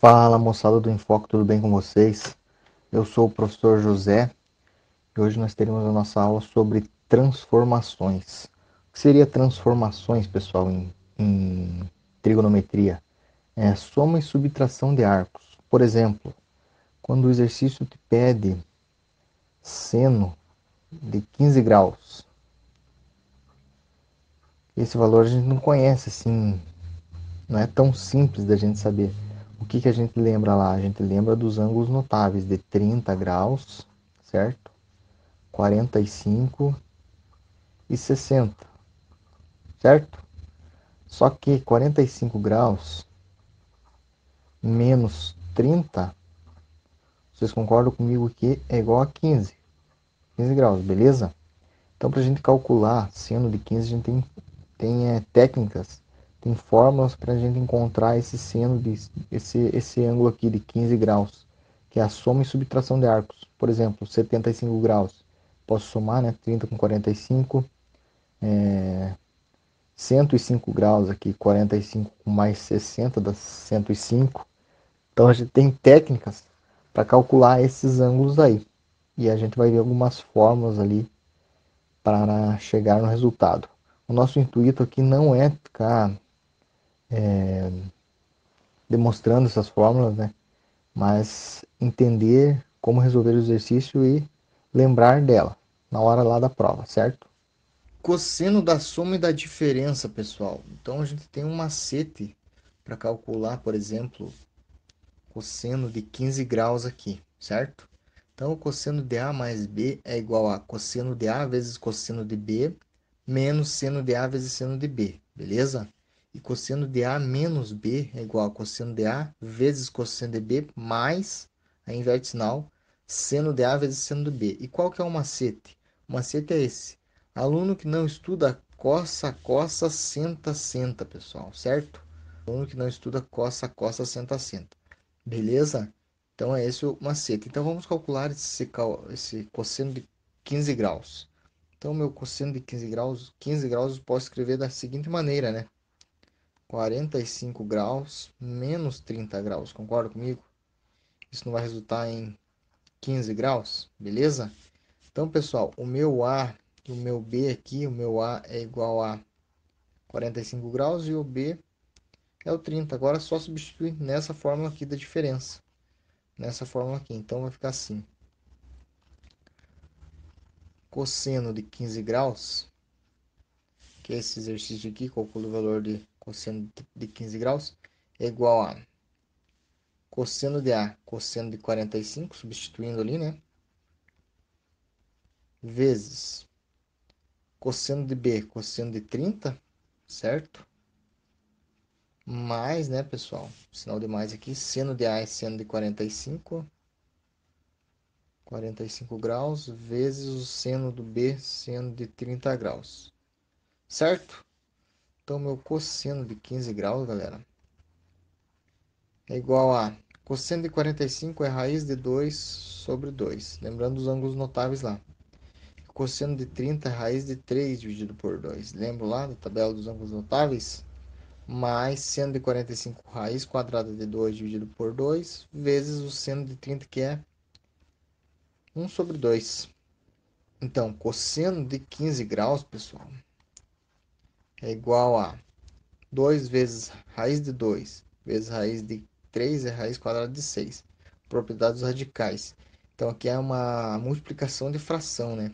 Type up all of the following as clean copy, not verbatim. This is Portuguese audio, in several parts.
Fala moçada do Enfoque, tudo bem com vocês? Eu sou o professor José e hoje nós teremos a nossa aula sobre transformações. O que seria transformações, pessoal, em trigonometria? É soma e subtração de arcos. Por exemplo, quando o exercício te pede seno de 15 graus, esse valor a gente não conhece assim, não é tão simples da gente saber. O que a gente lembra lá? A gente lembra dos ângulos notáveis de 30 graus, certo? 45 e 60, certo? Só que 45 graus menos 30, vocês concordam comigo que é igual a 15 graus, beleza? Então, para a gente calcular seno de 15, a gente tem técnicas, tem fórmulas para a gente encontrar esse seno, esse ângulo aqui de 15 graus, que é a soma e subtração de arcos. Por exemplo, 75 graus. Posso somar, né? 30 com 45, 105 graus aqui, 45 com mais 60 dá 105. Então a gente tem técnicas para calcular esses ângulos aí. E a gente vai ver algumas fórmulas ali para chegar no resultado. O nosso intuito aqui não é ficar demonstrando essas fórmulas, né? Mas entender como resolver o exercício e lembrar dela na hora lá da prova, certo? Cosseno da soma e da diferença, pessoal. Então a gente tem um macete para calcular, por exemplo, cosseno de 15 graus aqui, certo? Então o cosseno de A mais B é igual a cosseno de A vezes cosseno de B menos seno de A vezes seno de B, beleza? E cosseno de A menos B é igual a cosseno de A vezes cosseno de B mais, aí inverte sinal, seno de A vezes seno de B. E qual que é o macete? O macete é esse. Aluno que não estuda coça, coça, senta, senta, pessoal, certo? Aluno que não estuda coça, coça, senta, senta. Beleza? Então é esse o macete. Então vamos calcular esse cosseno de 15 graus. Então meu cosseno de 15 graus eu posso escrever da seguinte maneira, né? 45 graus menos 30 graus. Concorda comigo? Isso não vai resultar em 15 graus, beleza? Então, pessoal, o meu A e o meu B aqui, o meu A é igual a 45 graus e o B é o 30. Agora é só substituir nessa fórmula aqui da diferença. Nessa fórmula aqui. Então vai ficar assim. Cosseno de 15 graus, que é esse exercício aqui, calcula o valor de cosseno de 15 graus, é igual a cosseno de A, cosseno de 45, substituindo ali, né? Vezes cosseno de B, cosseno de 30, certo? Mais, né, pessoal? Sinal de mais aqui, seno de A é seno de 45 graus, vezes o seno do B, seno de 30 graus, certo? Então, meu cosseno de 15 graus, galera, é igual a cosseno de 45 é raiz de 2 sobre 2. Lembrando os ângulos notáveis lá. Cosseno de 30 é raiz de 3 dividido por 2. Lembro lá da tabela dos ângulos notáveis? Mais seno de 45 raiz quadrada de 2 dividido por 2 vezes o seno de 30 que é 1 sobre 2. Então, cosseno de 15 graus, pessoal, é igual a 2 vezes raiz de 2 vezes raiz de 3 é raiz quadrada de 6. Propriedades radicais. Então, aqui é uma multiplicação de fração, né?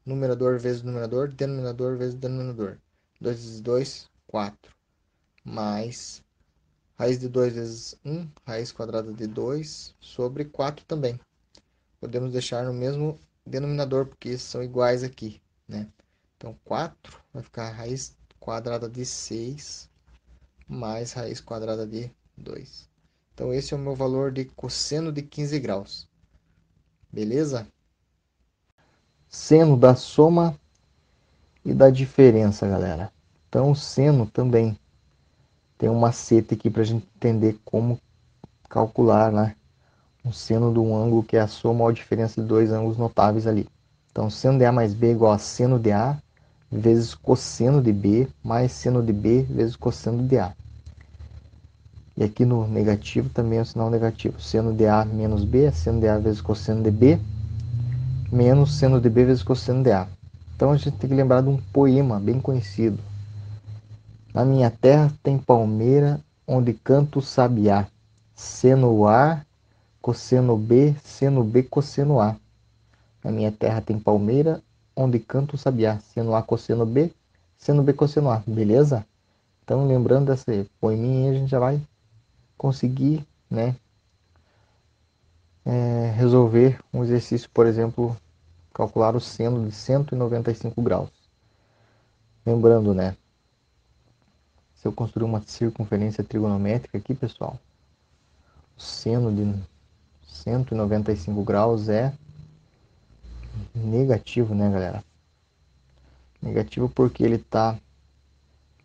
Numerador vezes numerador, denominador vezes denominador. 2 vezes 2, 4. Mais raiz de 2 vezes 1, raiz quadrada de 2, sobre 4 também. Podemos deixar no mesmo denominador, porque são iguais aqui, né? Então, 4 vai ficar raiz quadrada de 6 mais raiz quadrada de 2. Então, esse é o meu valor de cosseno de 15 graus. Beleza? Seno da soma e da diferença, galera. Então, o seno também tem um macete aqui para a gente entender como calcular, né? O seno de um ângulo que é a soma ou a diferença de dois ângulos notáveis ali. Então, seno de A mais B é igual a seno de A vezes cosseno de B mais seno de B vezes cosseno de A. E aqui no negativo também é o sinal negativo. Seno de A menos B é seno de A vezes cosseno de B, menos seno de B vezes cosseno de A. Então a gente tem que lembrar de um poema bem conhecido. Na minha terra tem palmeira, onde canta o sabiá. Seno A, cosseno B, seno B, cosseno A. Na minha terra tem palmeira, onde canta o sabiá. Seno A, cosseno B, seno B, cosseno A. Beleza? Então, lembrando desse poeminha, a gente já vai conseguir, né, resolver um exercício, por exemplo, calcular o seno de 195 graus. Lembrando, né, se eu construir uma circunferência trigonométrica aqui, pessoal, o seno de 195 graus é negativo, né, galera? Negativo porque ele está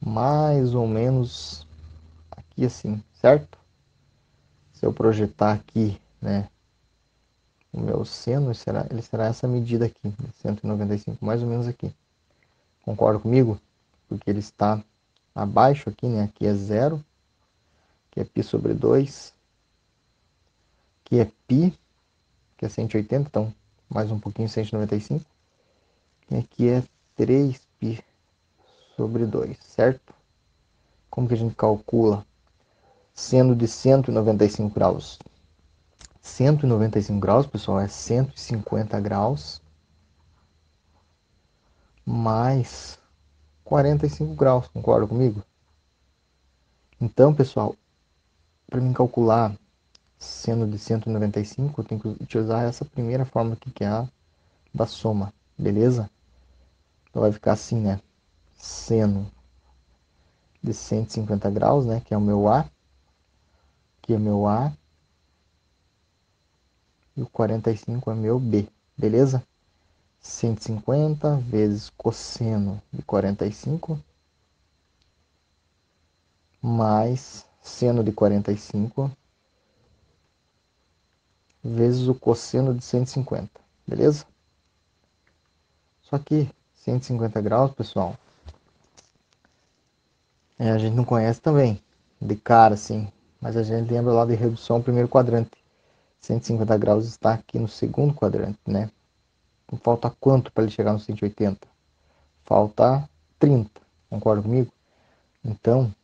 mais ou menos aqui assim, certo? Se eu projetar aqui, né, o meu seno, ele será essa medida aqui, de 195, mais ou menos aqui. Concorda comigo? Porque ele está abaixo aqui, né? Aqui é zero, que é π sobre 2, que é π, que é 180, então mais um pouquinho, 195. E aqui é 3π sobre 2, certo? Como que a gente calcula? Seno de 195 graus. 195 graus, pessoal, é 150 graus mais 45 graus, concorda comigo? Então, pessoal, para mim calcular seno de 195, eu tenho que utilizar essa primeira fórmula aqui, que é a da soma, beleza? Então vai ficar assim, né? Seno de 150 graus, né? Que é o meu A, que é meu A, e o 45 é meu B, beleza? 150 vezes cosseno de 45 mais seno de 45 vezes o cosseno de 150, beleza? Só que 150 graus, pessoal, a gente não conhece também, de cara assim, mas a gente lembra lá de redução ao primeiro quadrante. 150 graus está aqui no segundo quadrante, né? Então, falta quanto para ele chegar no 180? Falta 30, concorda comigo? Então,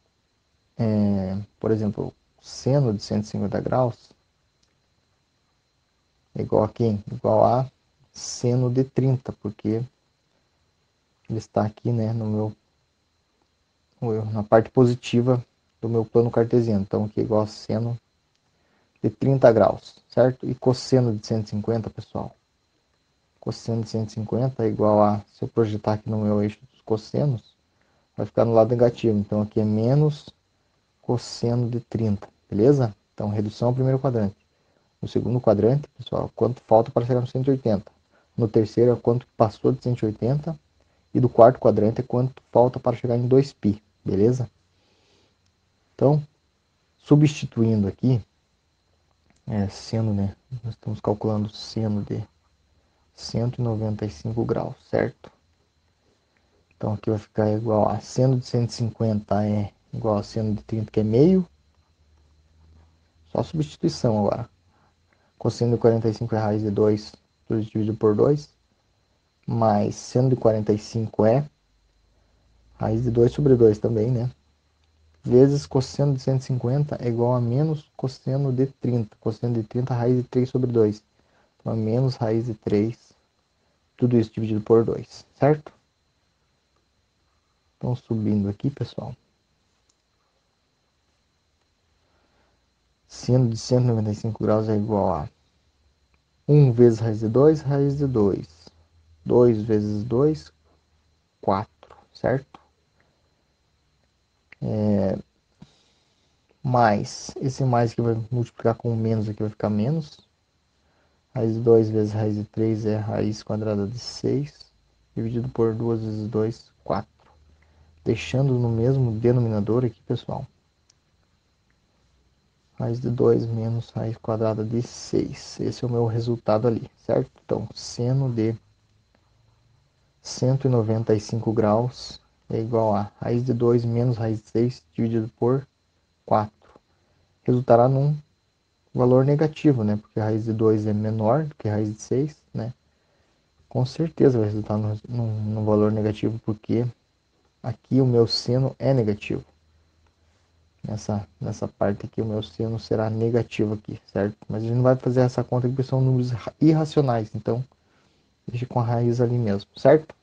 por exemplo, seno de 150 graus é igual a quem? Igual a seno de 30, porque ele está aqui, né, na parte positiva do meu plano cartesiano. Então, aqui é igual a seno de 30 graus, certo? E cosseno de 150, pessoal. Cosseno de 150 é igual a, se eu projetar aqui no meu eixo dos cossenos, vai ficar no lado negativo. Então, aqui é menos cosseno de 30, beleza? Então, redução ao primeiro quadrante. No segundo quadrante, pessoal, quanto falta para chegar no 180. No terceiro é quanto passou de 180. E do quarto quadrante é quanto falta para chegar em 2π, beleza? Então, substituindo aqui, seno, né? Nós estamos calculando seno de 195 graus, certo? Então aqui vai ficar igual a seno de 150 é igual a seno de 30, que é meio. Só substituição agora. Cosseno de 45 é raiz de 2, tudo dividido por 2. Mais seno de 45 é raiz de 2 sobre 2 também, né? Vezes cosseno de 150 é igual a menos cosseno de 30. Cosseno de 30, raiz de 3 sobre 2. Então é menos raiz de 3, tudo isso dividido por 2, certo? Então subindo aqui, pessoal. Seno de 195 graus é igual a 1 vezes raiz de 2, raiz de 2. 2 vezes 2, 4, certo? Mais, esse mais aqui vai multiplicar com o menos aqui, vai ficar menos. Raiz de 2 vezes raiz de 3 é raiz quadrada de 6, dividido por 2 vezes 2, 4. Deixando no mesmo denominador aqui, pessoal. Raiz de 2 menos raiz quadrada de 6. Esse é o meu resultado ali, certo? Então, seno de 195 graus é igual a raiz de 2 menos raiz de 6 dividido por 4. resultará num valor negativo, né? Porque a raiz de 2 é menor do que a raiz de 6, né? Com certeza vai resultar num valor negativo, porque aqui o meu seno é negativo. Nessa parte aqui o meu seno será negativo aqui, certo? Mas a gente não vai fazer essa conta porque são números irracionais, então deixa com a raiz ali mesmo, certo?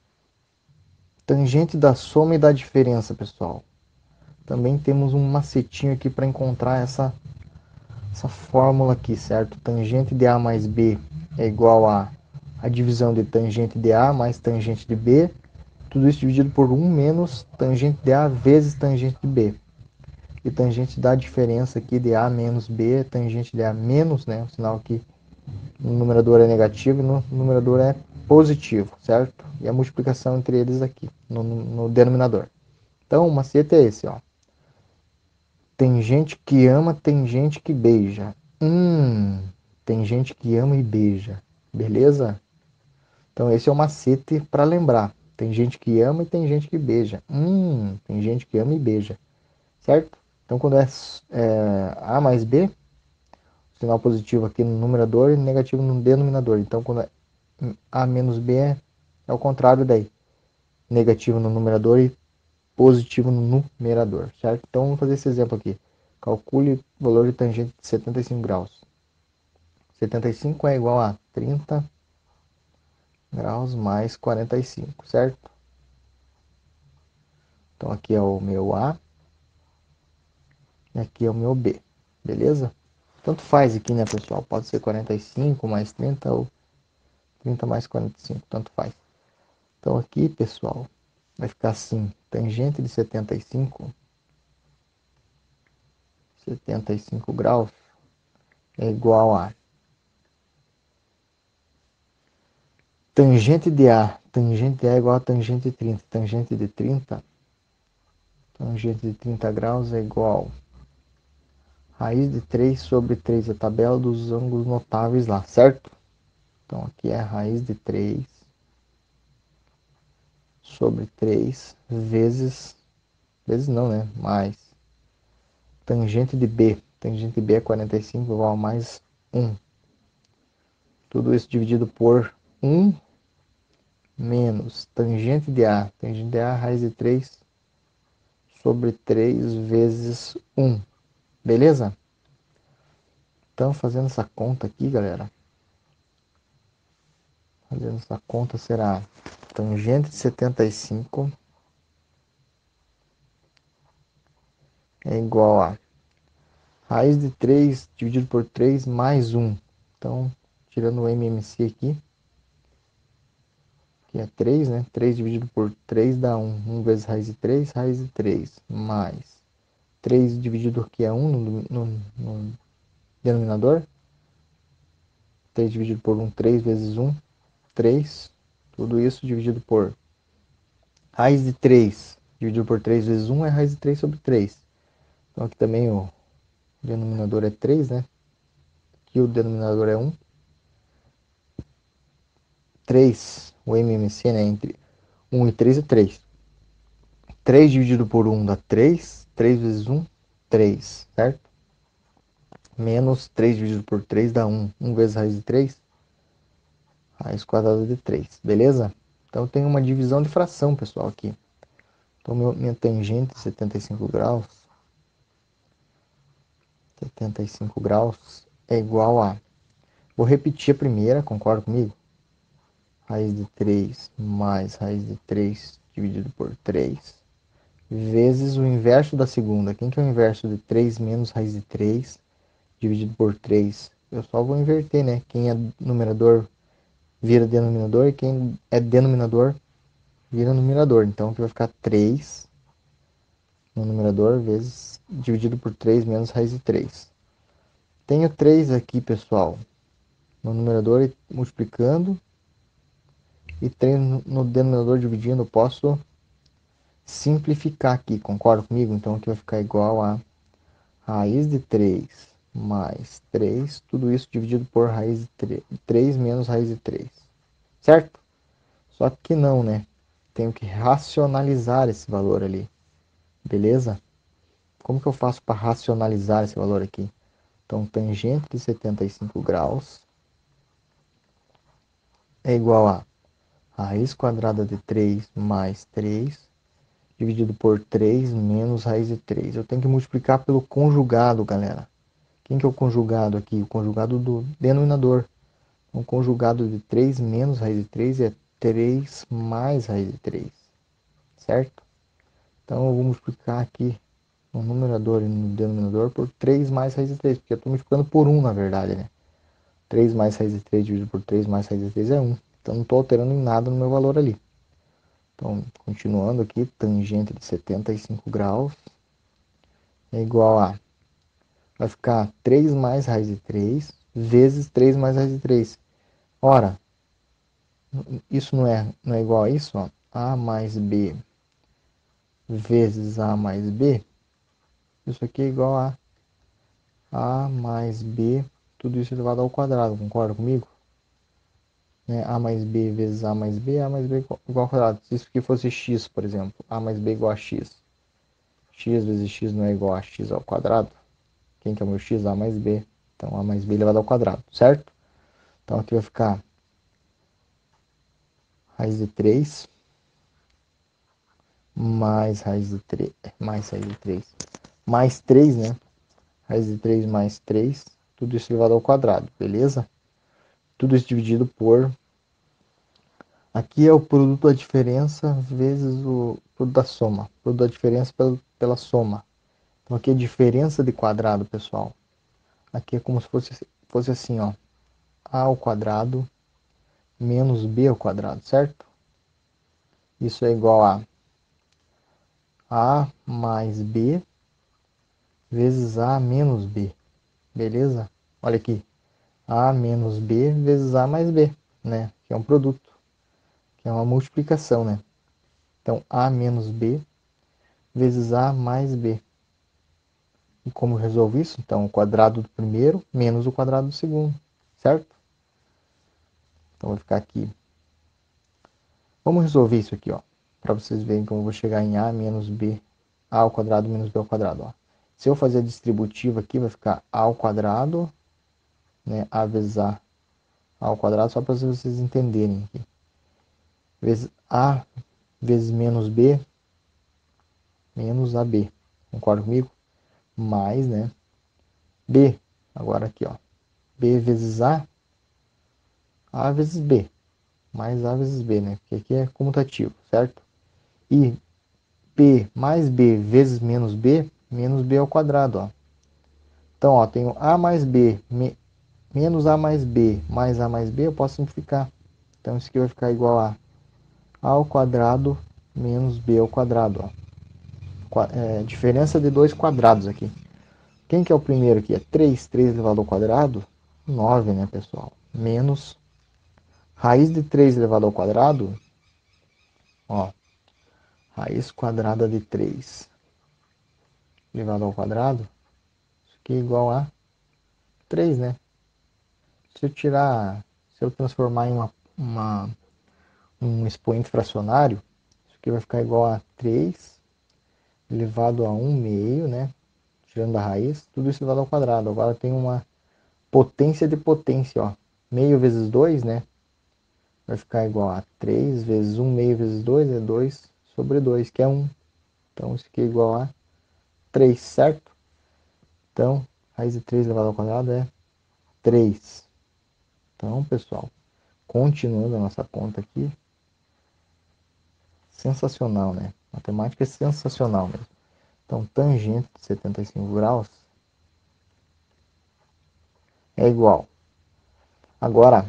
Tangente da soma e da diferença, pessoal. Também temos um macetinho aqui para encontrar essa fórmula aqui, certo? Tangente de A mais B é igual a divisão de tangente de A mais tangente de B, tudo isso dividido por 1 menos tangente de A vezes tangente de B. E tangente da diferença aqui de A menos B é tangente de A menos, né? O sinal aqui no numerador é negativo e no numerador é positivo, certo? E a multiplicação entre eles aqui, no denominador. Então, o macete é esse, ó. Tem gente que ama, tem gente que beija. Tem gente que ama e beija. Beleza? Então esse é o macete para lembrar. Tem gente que ama e tem gente que beija. Tem gente que ama e beija. Certo? Então quando é A mais B, sinal positivo aqui no numerador e negativo no denominador. Então quando é A menos B é o contrário daí. Negativo no numerador e positivo no numerador, certo? Então vamos fazer esse exemplo aqui. Calcule o valor de tangente de 75 graus. 75 é igual a 30 graus mais 45, certo? Então aqui é o meu A e aqui é o meu B, beleza? Tanto faz aqui, né, pessoal? Pode ser 45 mais 30 ou 30 mais 45, tanto faz. Então aqui, pessoal, vai ficar assim, tangente de 75 graus é igual a tangente de A é igual a tangente de 30. Tangente de 30 graus é igual a raiz de 3 sobre 3, a tabela dos ângulos notáveis lá, certo? Então aqui é a raiz de 3 sobre 3 vezes não, né? Mais tangente de B. Tangente de B é 45 igual a mais 1. Tudo isso dividido por 1 menos tangente de A. Tangente de A, raiz de 3 sobre 3 vezes 1. Beleza? Então, fazendo essa conta aqui, galera. Fazendo essa conta será tangente de 75 é igual a raiz de 3 dividido por 3 mais 1. Então, tirando o MMC aqui, que é 3, né? 3 dividido por 3 dá 1. 1 vezes raiz de 3, mais 3 dividido aqui é 1 no denominador. 3 dividido por 1, 3 vezes 1, 3. Tudo isso dividido por raiz de 3. Dividido por 3 vezes 1 é raiz de 3 sobre 3. Então aqui também o denominador é 3, né? Aqui o denominador é 1. 3, o MMC, né? Entre 1 e 3 é 3. 3 dividido por 1 dá 3. 3 vezes 1, 3, certo? Menos 3 dividido por 3 dá 1. 1 vezes raiz de 3, raiz quadrada de 3, beleza? Então tem uma divisão de fração, pessoal, aqui. Então minha tangente 75 graus, 75 graus é igual a... Vou repetir a primeira, concorda comigo? Raiz de 3 mais raiz de 3 dividido por 3 vezes o inverso da segunda. Quem que é o inverso de 3 menos raiz de 3 dividido por 3? Eu só vou inverter, né? Quem é numerador vira denominador e quem é denominador vira numerador. Então aqui vai ficar 3 no numerador vezes dividido por 3 menos raiz de 3. Tenho 3 aqui, pessoal, no numerador e multiplicando, e 3 no denominador dividindo. Posso simplificar aqui, concorda comigo? Então aqui vai ficar igual a raiz de 3 mais 3, tudo isso dividido por raiz de 3 menos raiz de 3, certo? Só que não, né? Tenho que racionalizar esse valor ali, beleza? como que eu faço para racionalizar esse valor aqui? Então, tangente de 75 graus é igual a raiz quadrada de 3 mais 3 dividido por 3 menos raiz de 3. Eu tenho que multiplicar pelo conjugado, galera. Quem que é o conjugado aqui? O conjugado do denominador. O conjugado de 3 menos raiz de 3 é 3 mais raiz de 3, certo? Então eu vou multiplicar aqui no numerador e no denominador por 3 mais raiz de 3, porque eu estou multiplicando por 1 na verdade, né? 3 mais raiz de 3 dividido por 3 mais raiz de 3 é 1. Então não estou alterando em nada no meu valor ali. Então, continuando aqui, tangente de 75 graus é igual a... Vai ficar 3 mais raiz de 3 vezes 3 mais raiz de 3. Ora, isso não é igual a isso, ó. A mais B vezes A mais B. Isso aqui é igual a mais B, tudo isso elevado ao quadrado, concorda comigo? Né? A mais B vezes A mais B igual ao quadrado. Se isso aqui fosse x, por exemplo, A mais B igual a x. X vezes x não é igual a x ao quadrado. Quem que é o meu x? A mais B. Então, A mais B elevado ao quadrado, certo? Então, aqui vai ficar raiz de 3 mais raiz de 3, mais raiz de 3, mais 3, né? Raiz de 3 mais 3, tudo isso elevado ao quadrado, beleza? Tudo isso dividido por... Aqui é o produto da diferença vezes o produto da soma. Produto da diferença pela soma. Então aqui é diferença de quadrado, pessoal. Aqui é como se fosse assim, ó. A ao quadrado menos B ao quadrado, certo? Isso é igual a mais B vezes A menos B. Beleza? Olha aqui. A menos B vezes A mais B, né? Que é um produto. Que é uma multiplicação, né? Então, A menos B vezes A mais B. E como eu resolvo isso? Então, o quadrado do primeiro menos o quadrado do segundo, certo? Então, vai ficar aqui. Vamos resolver isso aqui, ó. Para vocês verem como eu vou chegar em A menos B. A ao quadrado menos B ao quadrado, ó. Se eu fazer a distributiva aqui, vai ficar A ao quadrado, né? A vezes A ao quadrado, só para vocês entenderem aqui. Vezes A vezes menos B, menos AB. Concorda comigo? Mais, né? B. Agora aqui, ó. B vezes A vezes B. Mais A vezes B, né? Porque aqui é comutativo, certo? E B mais B vezes menos B ao quadrado, ó. Então, ó, tenho A mais B menos A mais B mais A mais B, eu posso simplificar. Então, isso aqui vai ficar igual a ao quadrado menos B ao quadrado, ó. Diferença de dois quadrados aqui. Quem que é o primeiro aqui? É 3 elevado ao quadrado, 9, né, pessoal? Menos raiz de 3 elevado ao quadrado, ó, raiz quadrada de 3 elevado ao quadrado, isso aqui é igual a 3, né? Se eu transformar em um expoente fracionário, isso aqui vai ficar igual a 3 elevado a 1 meio, né? Tirando a raiz, tudo isso elevado ao quadrado. Agora tem uma potência de potência, ó. Meio vezes 2, né? Vai ficar igual a 3 vezes 1 meio vezes 2 é 2 sobre 2, que é 1. Então, isso aqui é igual a 3, certo? Então, raiz de 3 elevado ao quadrado é 3. Então, pessoal, continuando a nossa conta aqui, sensacional, né? Matemática é sensacional mesmo. Então, tangente de 75 graus é igual. Agora,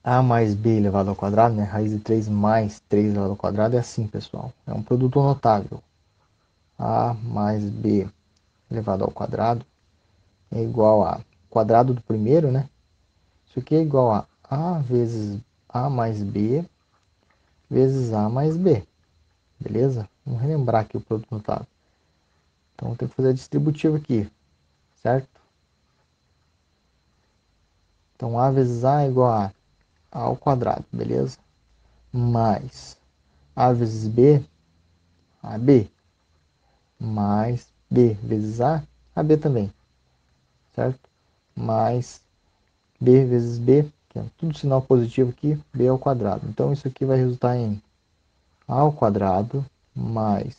A mais B elevado ao quadrado, né? Raiz de 3 mais 3 elevado ao quadrado é assim, pessoal. É um produto notável. A mais B elevado ao quadrado é igual a quadrado do primeiro, né? Isso aqui é igual a vezes A mais B vezes A mais B. Beleza? Vamos relembrar aqui o produto notável. Então, tem que fazer a distributiva aqui, certo? Então, A vezes A é igual a ao quadrado, beleza? Mais A vezes B, AB, mais B vezes A, AB também, certo? Mais B vezes B, que é tudo sinal positivo aqui, B ao quadrado. Então isso aqui vai resultar em A ao quadrado mais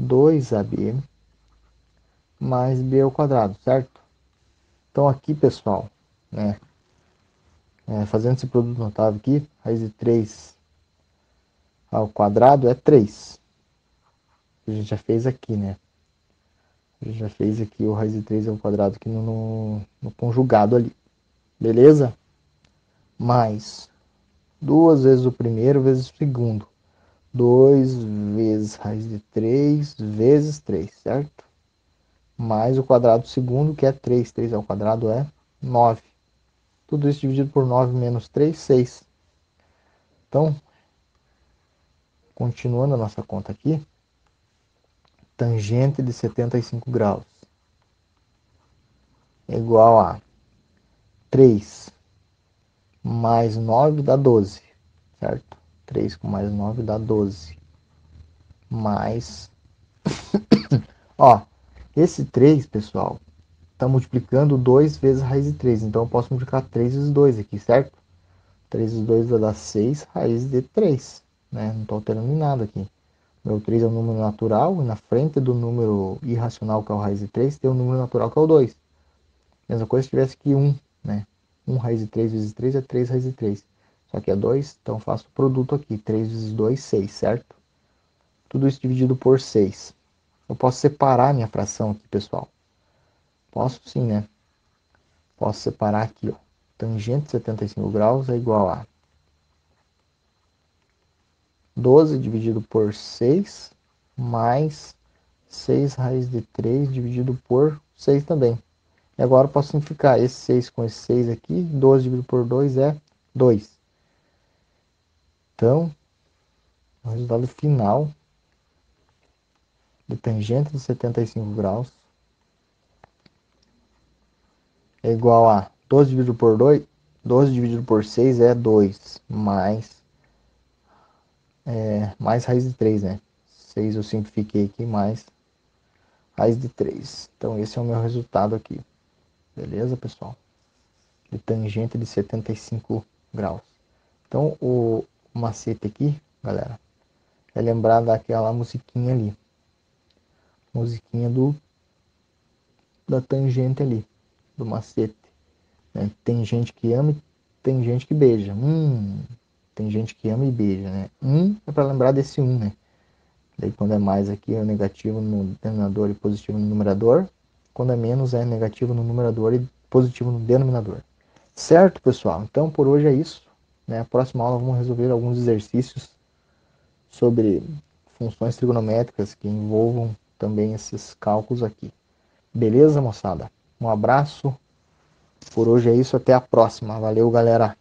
2AB mais B ao quadrado, certo? Então aqui, pessoal, né, fazendo esse produto notável aqui, raiz de 3 ao quadrado é 3. A gente já fez aqui, né? A gente já fez aqui o raiz de 3 ao quadrado aqui no conjugado ali. Beleza? Mais 2 vezes o primeiro vezes o segundo. 2 vezes raiz de 3 vezes 3, certo? Mais o quadrado do segundo, que é 3. 3 ao quadrado é 9. Tudo isso dividido por 9 menos 3, 6. Então, continuando a nossa conta aqui, tangente de 75 graus é igual a 3 mais 9 dá 12, certo? 3 com mais 9 dá 12. Mais, ó, esse 3, pessoal, está multiplicando 2 vezes a raiz de 3. Então eu posso multiplicar 3 vezes 2 aqui, certo? 3 vezes 2 vai dar 6 raiz de 3, né? Não estou alterando em nada aqui. Meu 3 é um número natural, e na frente do número irracional, que é o raiz de 3, tem um número natural, que é o 2. Mesma coisa se tivesse aqui 1, né? 1 raiz de 3 vezes 3 é 3 raiz de 3. Só que é 2, então eu faço o produto aqui. 3 vezes 2, 6, certo? Tudo isso dividido por 6. Eu posso separar a minha fração aqui, pessoal. Posso sim, né? Posso separar aqui, ó. Tangente de 75 graus é igual a 12 dividido por 6 mais 6 raiz de 3 dividido por 6 também. E agora eu posso simplificar esse 6 com esse 6 aqui. 12 dividido por 2 é 2. Então, o resultado final de tangente de 75 graus é igual a 12 dividido por 2. 12 dividido por 6 é 2. Mais raiz de 3, né? 6 eu simplifiquei aqui, mais raiz de 3. Então, esse é o meu resultado aqui. Beleza, pessoal? De tangente de 75 graus. Então, o macete aqui, galera, é lembrar daquela musiquinha ali. Musiquinha da tangente ali, do macete. Né? Tem gente que ama e tem gente que beija. Tem gente que ama e beija, né? É para lembrar desse né? Daí quando é mais aqui é negativo no denominador e positivo no numerador. Quando é menos é negativo no numerador e positivo no denominador. Certo, pessoal? Então por hoje é isso. Na próxima aula vamos resolver alguns exercícios sobre funções trigonométricas que envolvam também esses cálculos aqui. Beleza, moçada? Um abraço. Por hoje é isso. Até a próxima. Valeu, galera.